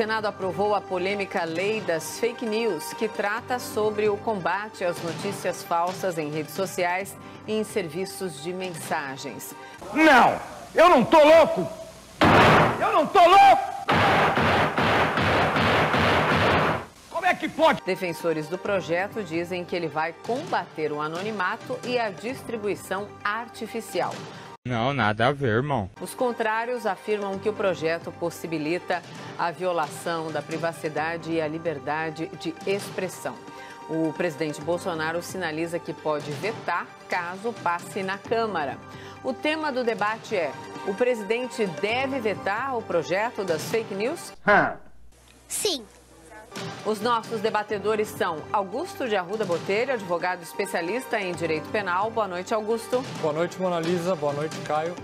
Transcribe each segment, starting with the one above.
Senado aprovou a polêmica Lei das Fake News, que trata sobre o combate às notícias falsas em redes sociais e em serviços de mensagens. Não! Eu não tô louco! Eu não tô louco! Como é que pode? Defensores do projeto dizem que ele vai combater o anonimato e a distribuição artificial. Não, nada a ver, irmão. Os contrários afirmam que o projeto possibilita a violação da privacidade e a liberdade de expressão. O presidente Bolsonaro sinaliza que pode vetar caso passe na Câmara. O tema do debate é: o presidente deve vetar o projeto das fake news? Sim. Os nossos debatedores são Augusto de Arruda Botelho, advogado especialista em direito penal. Boa noite, Augusto. Boa noite, Mona Lisa. Boa noite, Caio.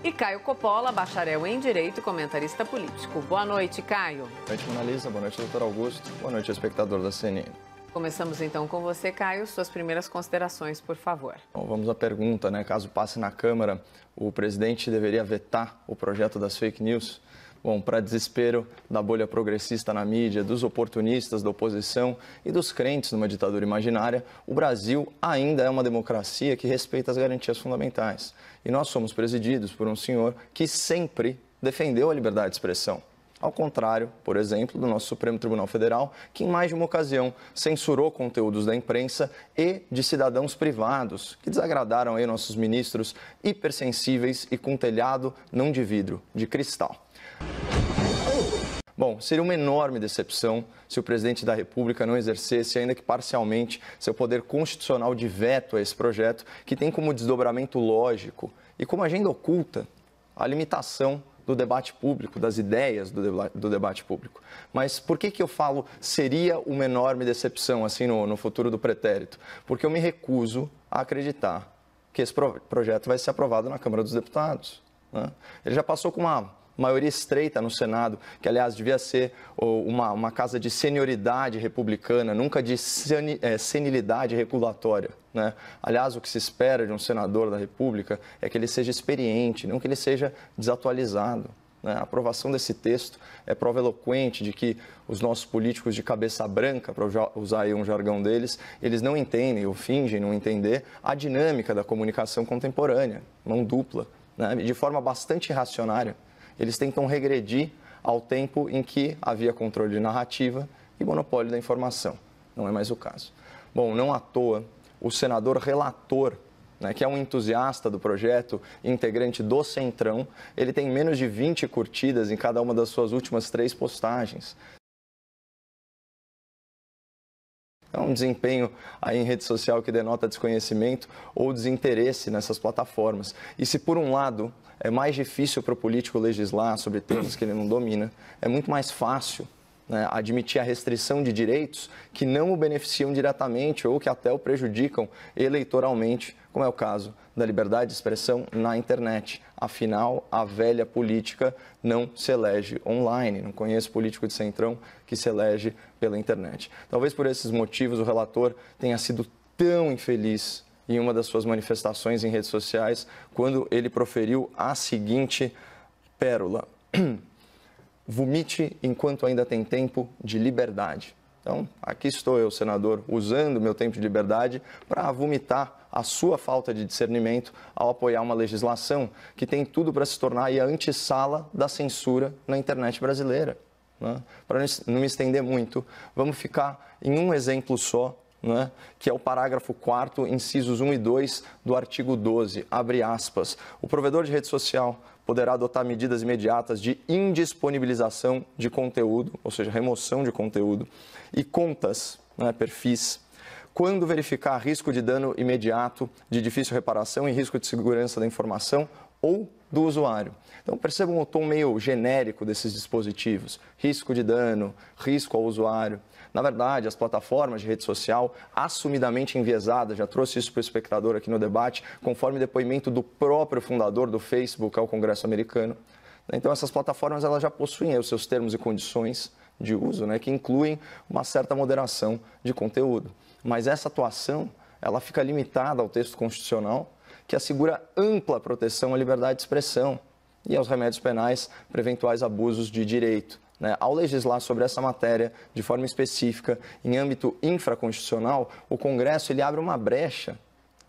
E Caio Coppola, bacharel em direito e comentarista político. Boa noite, Caio. Boa noite, Mona Lisa. Boa noite, doutor Augusto. Boa noite, espectador da CNN. Começamos então com você, Caio. Suas primeiras considerações, por favor. Bom, vamos à pergunta, né? Caso passe na Câmara, o presidente deveria vetar o projeto das fake news? Bom, para desespero da bolha progressista na mídia, dos oportunistas da oposição e dos crentes numa ditadura imaginária, o Brasil ainda é uma democracia que respeita as garantias fundamentais. E nós somos presididos por um senhor que sempre defendeu a liberdade de expressão. Ao contrário, por exemplo, do nosso Supremo Tribunal Federal, que em mais de uma ocasião censurou conteúdos da imprensa e de cidadãos privados, que desagradaram aí nossos ministros hipersensíveis e com telhado não de vidro, de cristal. Bom, seria uma enorme decepção se o presidente da República não exercesse, ainda que parcialmente, seu poder constitucional de veto a esse projeto, que tem como desdobramento lógico e como agenda oculta a limitação do debate público, das ideias do debate público. Mas por que eu falo seria uma enorme decepção, assim, no futuro do pretérito? Porque eu me recuso a acreditar que esse projeto vai ser aprovado na Câmara dos Deputados, né? Ele já passou com uma maioria estreita no Senado, que, aliás, devia ser uma casa de senioridade republicana, nunca de senilidade regulatória, né? Aliás, o que se espera de um senador da República é que ele seja experiente, não que ele seja desatualizado, né? A aprovação desse texto é prova eloquente de que os nossos políticos de cabeça branca, para usar aí um jargão deles, eles não entendem ou fingem não entender a dinâmica da comunicação contemporânea, mão dupla, né? De forma bastante irracionária. Eles tentam regredir ao tempo em que havia controle de narrativa e monopólio da informação. Não é mais o caso. Bom, não à toa, o senador relator, né, que é um entusiasta do projeto, integrante do Centrão, ele tem menos de 20 curtidas em cada uma das suas últimas 3 postagens. É um desempenho aí em rede social que denota desconhecimento ou desinteresse nessas plataformas. E se, por um lado, é mais difícil para o político legislar sobre temas que ele não domina, é muito mais fácil, né, admitir a restrição de direitos que não o beneficiam diretamente ou que até o prejudicam eleitoralmente, como é o caso da liberdade de expressão na internet. Afinal, a velha política não se elege online. Não conheço político de Centrão que se elege pela internet. Talvez por esses motivos o relator tenha sido tão infeliz em uma das suas manifestações em redes sociais, quando ele proferiu a seguinte pérola: vomite enquanto ainda tem tempo de liberdade. Então, aqui estou eu, senador, usando meu tempo de liberdade para vomitar a sua falta de discernimento ao apoiar uma legislação que tem tudo para se tornar a antessala da censura na internet brasileira, né? Para não me estender muito, vamos ficar em um exemplo só, né, que é o parágrafo 4º, incisos 1 e 2 do artigo 12, abre aspas: o provedor de rede social poderá adotar medidas imediatas de indisponibilização de conteúdo, ou seja, remoção de conteúdo, e contas, né, perfis, quando verificar risco de dano imediato, de difícil reparação e risco de segurança da informação ou do usuário. Então, percebam o tom meio genérico desses dispositivos: risco de dano, risco ao usuário. Na verdade, as plataformas de rede social, assumidamente enviesadas, já trouxe isso para o espectador aqui no debate, conforme depoimento do próprio fundador do Facebook ao Congresso americano. Então, essas plataformas elas já possuem os seus termos e condições de uso, né, que incluem uma certa moderação de conteúdo. Mas essa atuação, ela fica limitada ao texto constitucional, que assegura ampla proteção à liberdade de expressão. e aos remédios penais para eventuais abusos de direito. Ao legislar sobre essa matéria de forma específica, em âmbito infraconstitucional, o Congresso ele abre uma brecha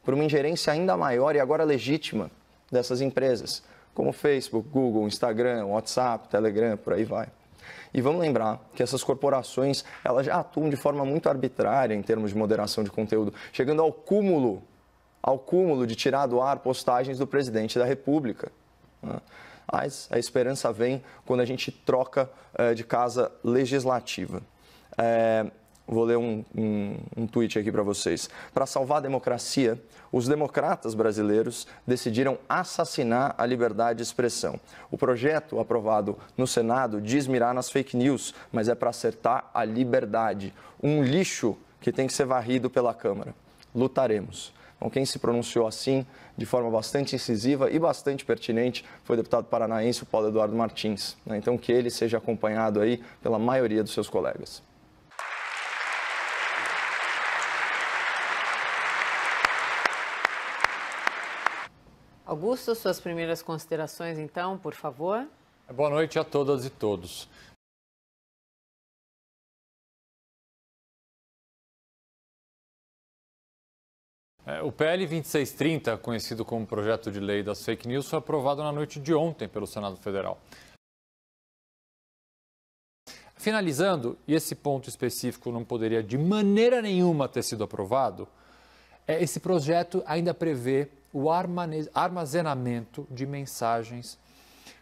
para uma ingerência ainda maior e agora legítima dessas empresas, como Facebook, Google, Instagram, WhatsApp, Telegram, por aí vai. E vamos lembrar que essas corporações elas já atuam de forma muito arbitrária em termos de moderação de conteúdo, chegando ao cúmulo de tirar do ar postagens do presidente da República. Mas a esperança vem quando a gente troca de casa legislativa. Vou ler um tweet aqui para vocês. Para salvar a democracia, os democratas brasileiros decidiram assassinar a liberdade de expressão. O projeto aprovado no Senado diz mirar nas fake news, mas é para acertar a liberdade. Um lixo que tem que ser varrido pela Câmara. Lutaremos. Então, quem se pronunciou assim, de forma bastante incisiva e bastante pertinente, foi o deputado paranaense, o Paulo Eduardo Martins. Então, que ele seja acompanhado aí pela maioria dos seus colegas. Augusto, suas primeiras considerações, então, por favor. Boa noite a todas e todos. O PL 2630, conhecido como Projeto de Lei das Fake News, foi aprovado na noite de ontem pelo Senado Federal. Finalizando, e esse ponto específico não poderia de maneira nenhuma ter sido aprovado, esse projeto ainda prevê o armazenamento de mensagens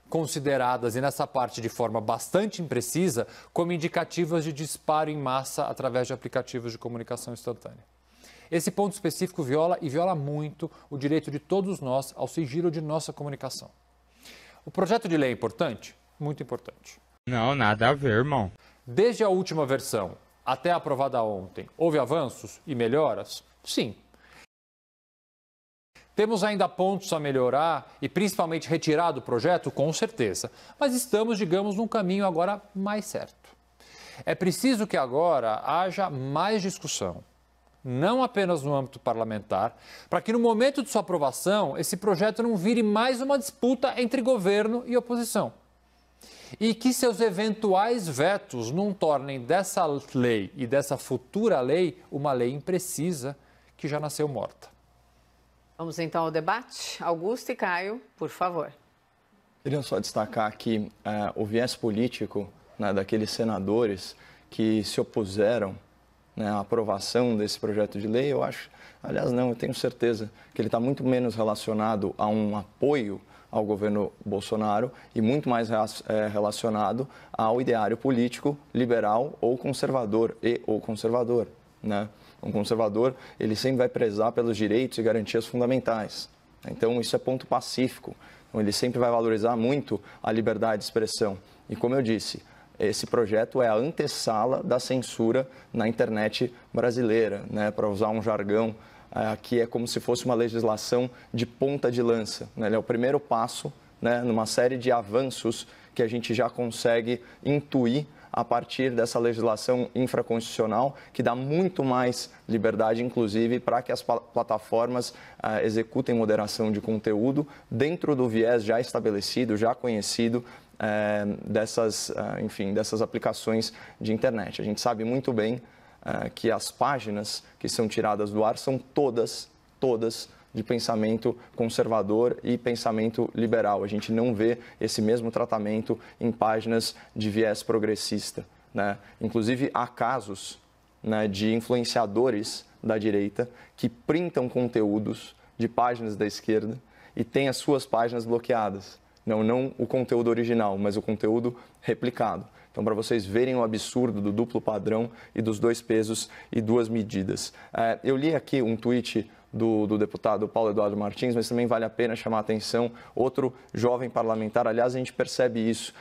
consideradas, e nessa parte de forma bastante imprecisa, como indicativas de disparo em massa através de aplicativos de comunicação instantânea. Esse ponto específico viola muito o direito de todos nós ao sigilo de nossa comunicação. O projeto de lei é importante? Muito importante. Não, nada a ver, irmão. Desde a última versão até a aprovada ontem, houve avanços e melhoras? Sim. Temos ainda pontos a melhorar e principalmente retirar do projeto? Com certeza. Mas estamos, digamos, num caminho agora mais certo. É preciso que agora haja mais discussão, não apenas no âmbito parlamentar, para que no momento de sua aprovação esse projeto não vire mais uma disputa entre governo e oposição. E que seus eventuais vetos não tornem dessa lei e dessa futura lei uma lei imprecisa que já nasceu morta. Vamos então ao debate. Augusto e Caio, por favor. Queria só destacar aqui o viés político daqueles senadores que se opuseram à aprovação desse projeto de lei. Eu acho, aliás, não, eu tenho certeza que ele está muito menos relacionado a um apoio ao governo Bolsonaro e muito mais relacionado ao ideário político liberal ou conservador Um conservador, ele sempre vai prezar pelos direitos e garantias fundamentais. Então, isso é ponto pacífico. Então, ele sempre vai valorizar muito a liberdade de expressão. E, como eu disse, esse projeto é a antessala da censura na internet brasileira, para usar um jargão que é como se fosse uma legislação de ponta de lança. Ele é o primeiro passo numa série de avanços que a gente já consegue intuir a partir dessa legislação infraconstitucional, que dá muito mais liberdade, inclusive, para que as plataformas executem moderação de conteúdo dentro do viés já estabelecido, já conhecido dessas aplicações de internet. A gente sabe muito bem que as páginas que são tiradas do ar são todas de pensamento conservador e pensamento liberal. A gente não vê esse mesmo tratamento em páginas de viés progressista. Inclusive, há casos de influenciadores da direita que printam conteúdos de páginas da esquerda e têm as suas páginas bloqueadas. Não o conteúdo original, mas o conteúdo replicado. Então, para vocês verem o absurdo do duplo padrão e dos dois pesos e duas medidas. Eu li aqui um tweet do deputado Paulo Eduardo Martins, mas também vale a pena chamar a atenção, outro jovem parlamentar, aliás, a gente percebe isso,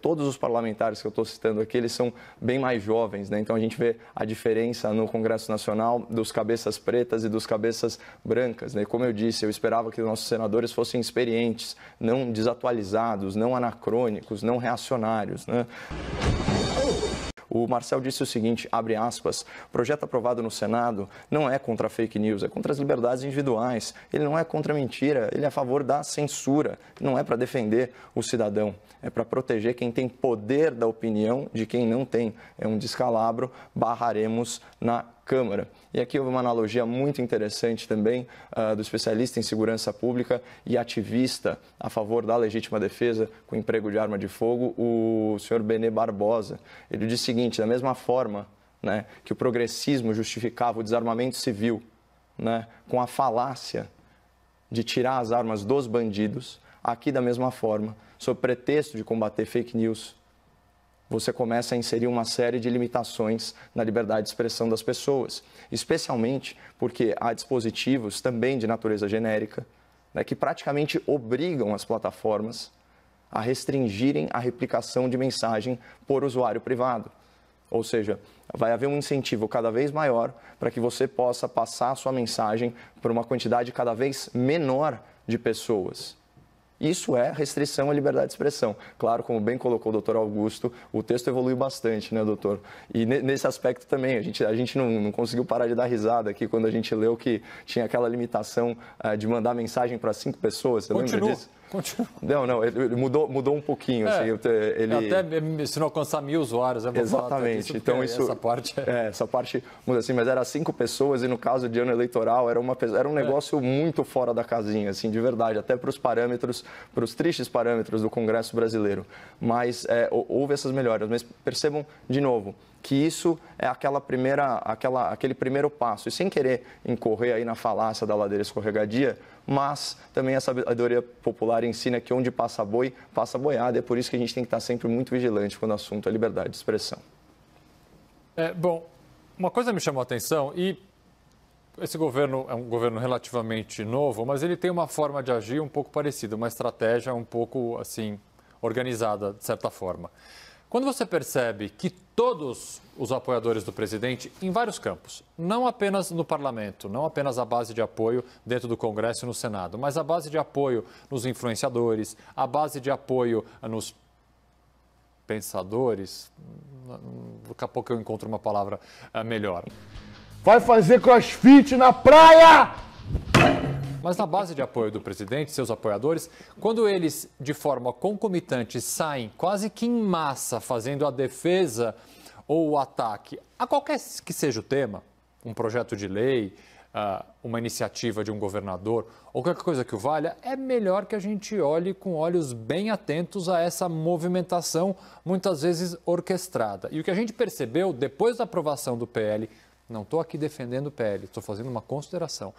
todos os parlamentares que eu estou citando aqui, eles são bem mais jovens, então a gente vê a diferença no Congresso Nacional dos cabeças pretas e dos cabeças brancas, Como eu disse, eu esperava que os nossos senadores fossem experientes, não desatualizados, não anacrônicos, não reacionários, O Marcel disse o seguinte, abre aspas, o projeto aprovado no Senado não é contra a fake news, é contra as liberdades individuais. Ele não é contra a mentira, ele é a favor da censura. Não é para defender o cidadão, é para proteger quem tem poder da opinião de quem não tem. É um descalabro, barraremos na Câmara. E aqui houve uma analogia muito interessante também do especialista em segurança pública e ativista a favor da legítima defesa com emprego de arma de fogo, o senhor Benê Barbosa. Ele diz o seguinte, da mesma forma, né, que o progressismo justificava o desarmamento civil, né, com a falácia de tirar as armas dos bandidos, aqui da mesma forma, sob pretexto de combater fake news, você começa a inserir uma série de limitações na liberdade de expressão das pessoas, especialmente porque há dispositivos também de natureza genérica, né, que praticamente obrigam as plataformas a restringirem a replicação de mensagem por usuário privado. Ou seja, vai haver um incentivo cada vez maior para que você possa passar a sua mensagem por uma quantidade cada vez menor de pessoas. Isso é restrição à liberdade de expressão. Claro, como bem colocou o doutor Augusto, o texto evoluiu bastante, né, doutor? E nesse aspecto também, a gente não conseguiu parar de dar risada aqui quando a gente leu que tinha aquela limitação de mandar mensagem para 5 pessoas. Você lembra disso? Continua. Não, ele mudou um pouquinho. Assim, até se não alcançar 1.000 usuários, exatamente. Então essa parte muda assim, mas era 5 pessoas e no caso de ano eleitoral era um negócio muito fora da casinha, assim, de verdade, até para os parâmetros, para os tristes parâmetros do Congresso brasileiro. Mas houve essas melhoras, mas percebam de novo que isso é aquele primeiro passo. E sem querer incorrer aí na falácia da ladeira escorregadia, mas também a sabedoria popular ensina que onde passa boi, passa boiada. É por isso que a gente tem que estar sempre muito vigilante quando o assunto é liberdade de expressão. Bom, uma coisa me chamou a atenção, e esse governo é um governo relativamente novo, mas ele tem uma forma de agir um pouco parecida, uma estratégia um pouco assim organizada, de certa forma. Quando você percebe que todos os apoiadores do presidente, em vários campos, não apenas no parlamento, não apenas a base de apoio dentro do Congresso e no Senado, mas a base de apoio nos influenciadores, a base de apoio nos pensadores, daqui a pouco eu encontro uma palavra melhor. Vai fazer crossfit na praia! Mas na base de apoio do presidente, seus apoiadores, quando eles, de forma concomitante, saem quase que em massa fazendo a defesa ou o ataque a qualquer que seja o tema, um projeto de lei, uma iniciativa de um governador ou qualquer coisa que o valha, é melhor que a gente olhe com olhos bem atentos a essa movimentação, muitas vezes orquestrada. E o que a gente percebeu depois da aprovação do PL, não estou aqui defendendo o PL, estou fazendo uma consideração.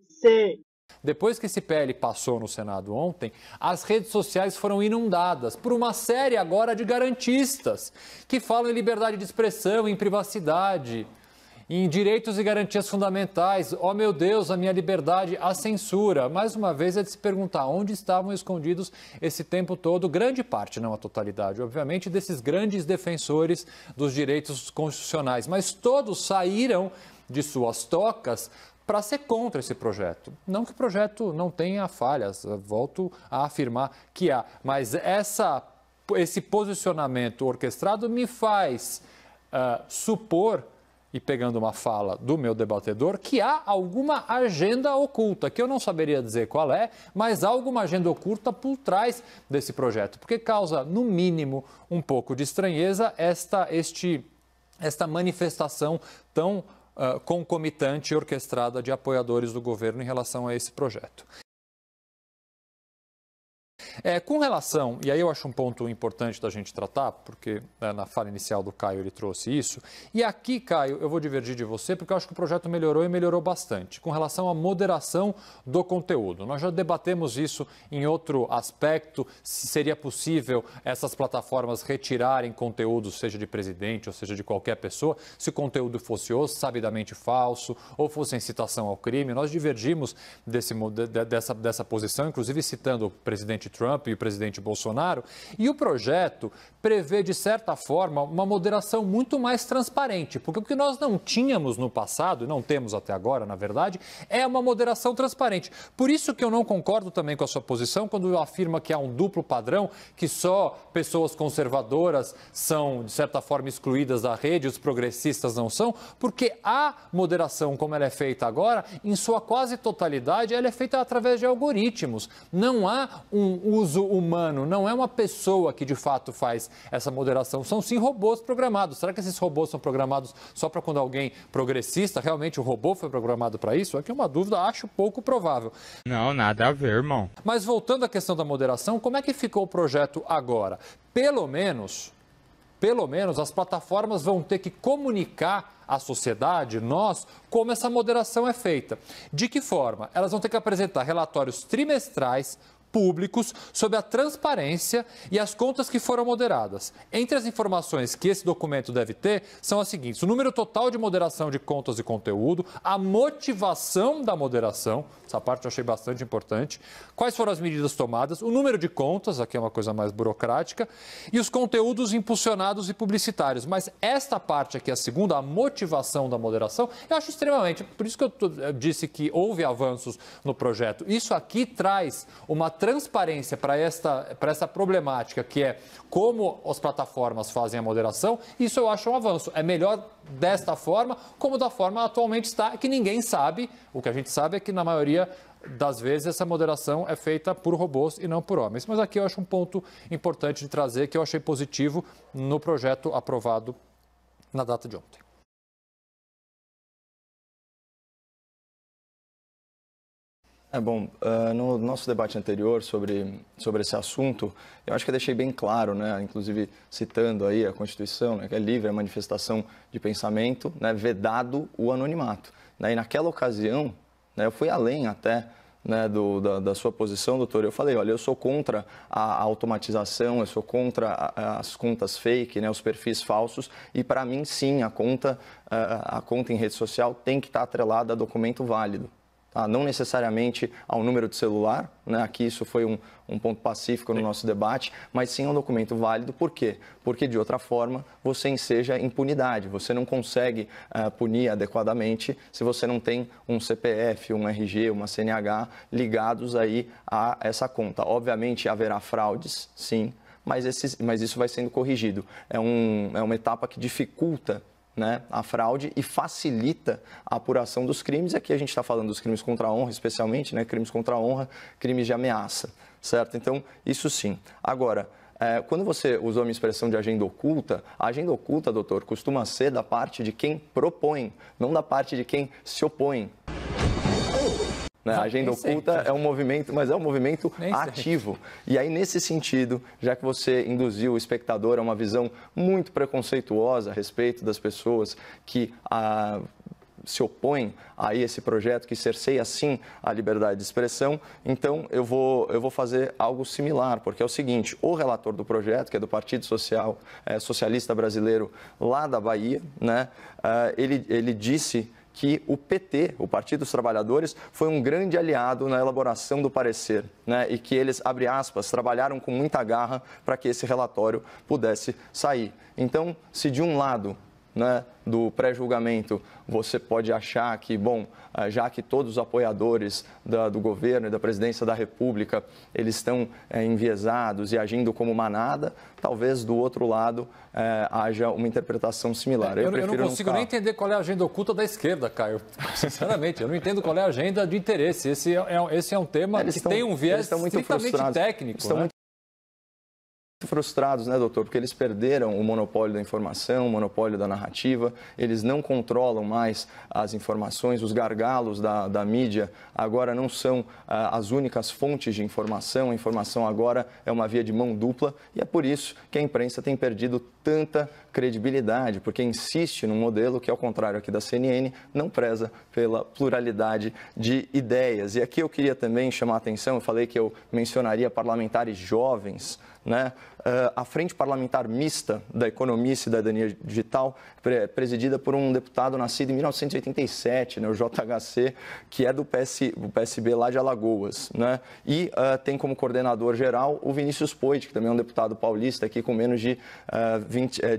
Sim. Depois que esse PL passou no Senado ontem, as redes sociais foram inundadas por uma série agora de garantistas que falam em liberdade de expressão, em privacidade, em direitos e garantias fundamentais. Oh, meu Deus, a minha liberdade, a censura. Mais uma vez é de se perguntar onde estavam escondidos esse tempo todo, grande parte, não a totalidade, obviamente, desses grandes defensores dos direitos constitucionais. Mas todos saíram de suas tocas para ser contra esse projeto. Não que o projeto não tenha falhas, volto a afirmar que há, mas esse posicionamento orquestrado me faz supor, e pegando uma fala do meu debatedor, que há alguma agenda oculta, que eu não saberia dizer qual é, mas há alguma agenda oculta por trás desse projeto, porque causa, no mínimo, um pouco de estranheza esta manifestação tão concomitante e orquestrada de apoiadores do governo em relação a esse projeto. Com relação, e aí eu acho um ponto importante da gente tratar, porque na fala inicial do Caio ele trouxe isso, e aqui, Caio, eu vou divergir de você, porque eu acho que o projeto melhorou e melhorou bastante, com relação à moderação do conteúdo. Nós já debatemos isso em outro aspecto, se seria possível essas plataformas retirarem conteúdo, seja de presidente ou seja de qualquer pessoa, se o conteúdo fosse sabidamente falso ou fosse incitação ao crime. Nós divergimos dessa posição, inclusive citando o presidente Trump Trump e o presidente Bolsonaro. E o projeto prevê, de certa forma, uma moderação muito mais transparente, porque o que nós não tínhamos no passado, e não temos até agora, na verdade, é uma moderação transparente. Por isso que eu não concordo também com a sua posição quando afirma que há um duplo padrão, que só pessoas conservadoras são, de certa forma, excluídas da rede, os progressistas não são, porque a moderação, como ela é feita agora, em sua quase totalidade, ela é feita através de algoritmos. Não há um uso humano, não é uma pessoa que de fato faz essa moderação. São sim robôs programados. Será que esses robôs são programados só para quando alguém progressista, realmente o robô foi programado para isso? Aqui é uma dúvida, acho pouco provável. Não, nada a ver, irmão. Mas voltando à questão da moderação, como é que ficou o projeto agora? Pelo menos as plataformas vão ter que comunicar à sociedade, nós, como essa moderação é feita. De que forma? Elas vão ter que apresentar relatórios trimestrais públicos sobre a transparência e as contas que foram moderadas. Entre as informações que esse documento deve ter são as seguintes: o número total de moderação de contas e conteúdo, a motivação da moderação, essa parte eu achei bastante importante, quais foram as medidas tomadas, o número de contas, aqui é uma coisa mais burocrática, e os conteúdos impulsionados e publicitários. Mas esta parte aqui, a segunda, a motivação da moderação, eu acho extremamente, por isso que eu disse que houve avanços no projeto. Isso aqui traz uma transparência para essa problemática, que é como as plataformas fazem a moderação. Isso eu acho um avanço. É melhor desta forma, como da forma atualmente está, que ninguém sabe. O que a gente sabe é que, na maioria das vezes, essa moderação é feita por robôs e não por homens. Mas aqui eu acho um ponto importante de trazer, que eu achei positivo no projeto aprovado na data de ontem. No nosso debate anterior sobre esse assunto, eu acho que eu deixei bem claro, né, inclusive citando aí a Constituição, né, que é livre a manifestação de pensamento, né, vedado o anonimato. Né, e naquela ocasião, né, eu fui além até, né, da sua posição, doutor. Eu falei, olha, eu sou contra a automatização, eu sou contra as contas fake, né, os perfis falsos, e para mim, sim, a conta em rede social tem que estar atrelada a documento válido. Não necessariamente ao número de celular, né? Aqui isso foi um ponto pacífico no nosso debate, mas sim um documento válido. Por quê? Porque, de outra forma, você enseja impunidade. Você não consegue punir adequadamente se você não tem um CPF, um RG, uma CNH ligados aí a essa conta. Obviamente, haverá fraudes, sim, mas isso vai sendo corrigido. É uma etapa que dificulta, né, a fraude e facilita a apuração dos crimes. Aqui a gente está falando dos crimes contra a honra, especialmente, né, crimes contra a honra, crimes de ameaça, certo? Então, isso sim. Agora, quando você usou a minha expressão de agenda oculta, a agenda oculta, doutor, costuma ser da parte de quem propõe, não da parte de quem se opõe. A agenda oculta é um movimento, mas é um movimento ativo. E aí, nesse sentido, já que você induziu o espectador a uma visão muito preconceituosa a respeito das pessoas que se opõem a esse projeto, que cerceia, sim, a liberdade de expressão, então eu vou fazer algo similar, porque é o seguinte: o relator do projeto, que é do Partido Socialista Brasileiro lá da Bahia, né, ele disse que o PT, o Partido dos Trabalhadores, foi um grande aliado na elaboração do parecer, né? E que eles, abre aspas, trabalharam com muita garra para que esse relatório pudesse sair. Então, se de um lado, né, do pré-julgamento, você pode achar que, bom, já que todos os apoiadores do governo e da presidência da República, eles estão enviesados e agindo como manada, talvez do outro lado haja uma interpretação similar. Eu não consigo nem entender qual é a agenda oculta da esquerda, Caio. Sinceramente, eu não entendo qual é a agenda de interesse. Esse é um tema que tem um viés estritamente técnico. Frustrados, né, doutor? Porque eles perderam o monopólio da informação, o monopólio da narrativa, eles não controlam mais as informações, os gargalos da mídia agora não são as únicas fontes de informação, a informação agora é uma via de mão dupla e é por isso que a imprensa tem perdido tanta credibilidade, porque insiste num modelo que, ao contrário aqui da CNN, não preza pela pluralidade de ideias. E aqui eu queria também chamar a atenção, eu falei que eu mencionaria parlamentares jovens, né? a Frente Parlamentar Mista da Economia e Cidadania Digital, presidida por um deputado nascido em 1987, né, o JHC, que é do PSB lá de Alagoas, né? E tem como coordenador geral o Vinícius Poit, que também é um deputado paulista aqui com menos de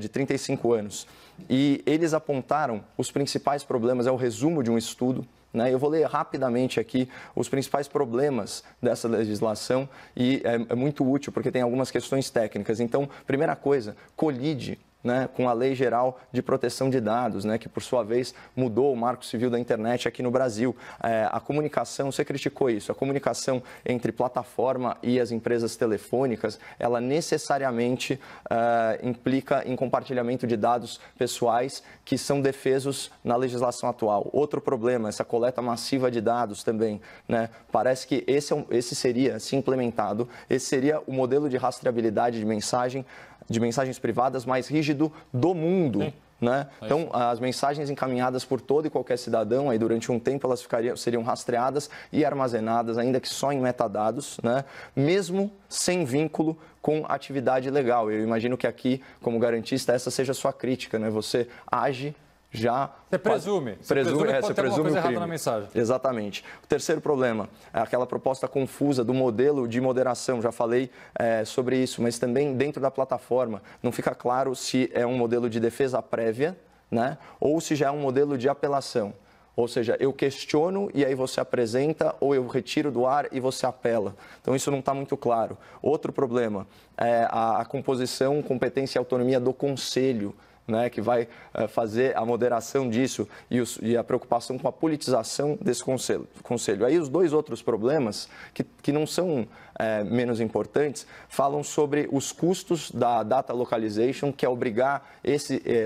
35 anos. E eles apontaram os principais problemas, é o resumo de um estudo, né? Eu vou ler rapidamente aqui os principais problemas dessa legislação e é muito útil porque tem algumas questões técnicas. Então, primeira coisa, colide, né, com a Lei Geral de Proteção de Dados, né, que por sua vez mudou o Marco Civil da Internet aqui no Brasil. A comunicação, você criticou isso, a comunicação entre plataforma e as empresas telefônicas, ela necessariamente implica em compartilhamento de dados pessoais que são defesos na legislação atual. Outro problema, essa coleta massiva de dados também, né, parece que esse seria, se implementado, esse seria o modelo de rastreabilidade de mensagens privadas mais rígido do mundo. Né? Então, as mensagens encaminhadas por todo e qualquer cidadão, aí durante um tempo elas seriam rastreadas e armazenadas, ainda que só em metadados, né? Mesmo sem vínculo com atividade legal. Eu imagino que aqui, como garantista, essa seja a sua crítica, né? Você age já... Você presume que pode ter alguma coisa errada na mensagem. Exatamente. O terceiro problema é aquela proposta confusa do modelo de moderação. Já falei sobre isso, mas também dentro da plataforma. Não fica claro se é um modelo de defesa prévia, né, ou se já é um modelo de apelação. Ou seja, eu questiono e aí você apresenta, ou eu retiro do ar e você apela. Então, isso não está muito claro. Outro problema é a composição, competência e autonomia do conselho, né, que vai fazer a moderação disso e a preocupação com a politização desse conselho. Aí os dois outros problemas, que não são menos importantes, falam sobre os custos da data localization, que é obrigar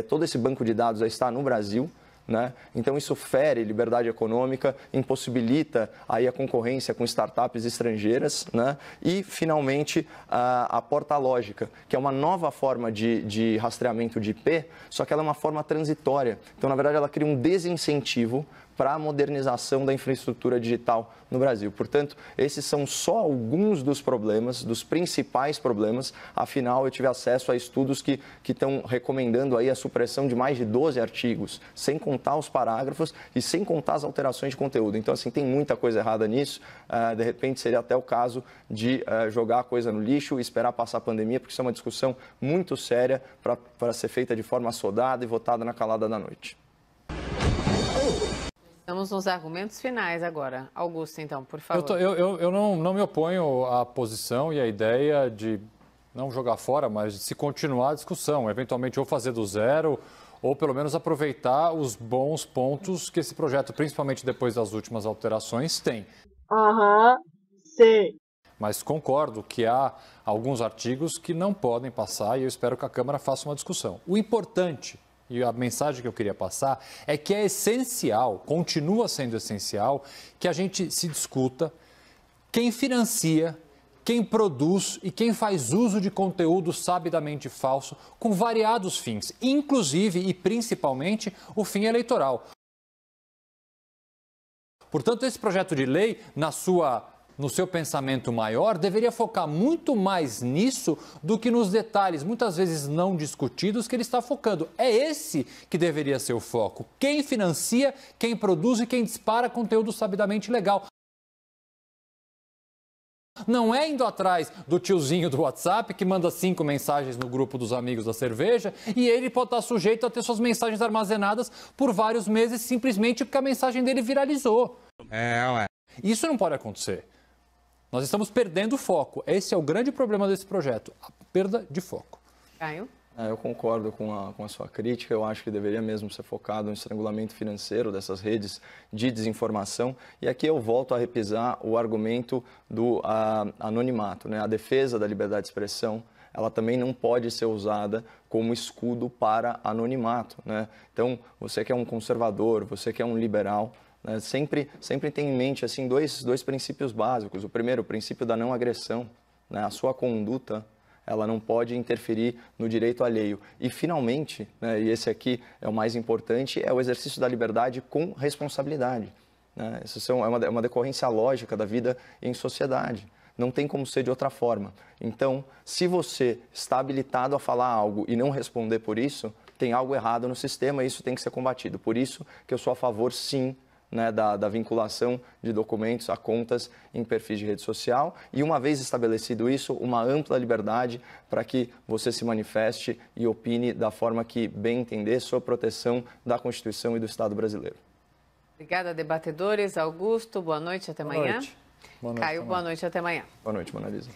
todo esse banco de dados a estar no Brasil. Né? Então, isso fere liberdade econômica, impossibilita aí a concorrência com startups estrangeiras, né? E, finalmente, a porta lógica, que é uma nova forma de rastreamento de IP, só que ela é uma forma transitória. Então, na verdade, ela cria um desincentivo para a modernização da infraestrutura digital no Brasil. Portanto, esses são só alguns dos problemas, dos principais problemas. Afinal, eu tive acesso a estudos que estão recomendando aí a supressão de mais de 12 artigos, sem contar os parágrafos e sem contar as alterações de conteúdo. Então, assim, tem muita coisa errada nisso. De repente, seria até o caso de jogar a coisa no lixo e esperar passar a pandemia, porque isso é uma discussão muito séria para ser feita de forma assodada e votada na calada da noite. Estamos nos argumentos finais agora. Augusto, então, por favor. Eu não me oponho à posição e à ideia de não jogar fora, mas de se continuar a discussão, eventualmente ou fazer do zero, ou pelo menos aproveitar os bons pontos que esse projeto, principalmente depois das últimas alterações, tem. Sim. Mas concordo que há alguns artigos que não podem passar e eu espero que a Câmara faça uma discussão. O importante, e a mensagem que eu queria passar, é que é essencial, continua sendo essencial, que a gente se discuta quem financia, quem produz e quem faz uso de conteúdo sabidamente falso com variados fins, inclusive e principalmente o fim eleitoral. Portanto, esse projeto de lei, no seu pensamento maior, deveria focar muito mais nisso do que nos detalhes, muitas vezes não discutidos, que ele está focando. É esse que deveria ser o foco. Quem financia, quem produz e quem dispara conteúdo sabidamente legal. Não é indo atrás do tiozinho do WhatsApp que manda 5 mensagens no grupo dos amigos da cerveja e ele pode estar sujeito a ter suas mensagens armazenadas por vários meses simplesmente porque a mensagem dele viralizou. Isso não pode acontecer. Nós estamos perdendo o foco. Esse é o grande problema desse projeto, a perda de foco. Caio? Eu concordo com a sua crítica. Eu acho que deveria mesmo ser focado no estrangulamento financeiro dessas redes de desinformação. E aqui eu volto a repisar o argumento do anonimato, né? A defesa da liberdade de expressão, ela também não pode ser usada como escudo para anonimato, né? Então, você que é um conservador, você que é um liberal, né, sempre tem em mente assim, dois princípios básicos. O primeiro, o princípio da não agressão, né? A sua conduta, ela não pode interferir no direito alheio. E, finalmente, né, e esse aqui é o mais importante, é o exercício da liberdade com responsabilidade, né? Isso é uma decorrência lógica da vida em sociedade. Não tem como ser de outra forma. Então, se você está habilitado a falar algo e não responder por isso, tem algo errado no sistema e isso tem que ser combatido. Por isso que eu sou a favor, sim, né, da vinculação de documentos a contas em perfis de rede social e, uma vez estabelecido isso, uma ampla liberdade para que você se manifeste e opine da forma que bem entender, sob proteção da Constituição e do Estado brasileiro. Obrigada, debatedores. Augusto, boa noite, até amanhã. Boa noite. Caio, boa noite, até amanhã. Boa noite, Mona Lisa.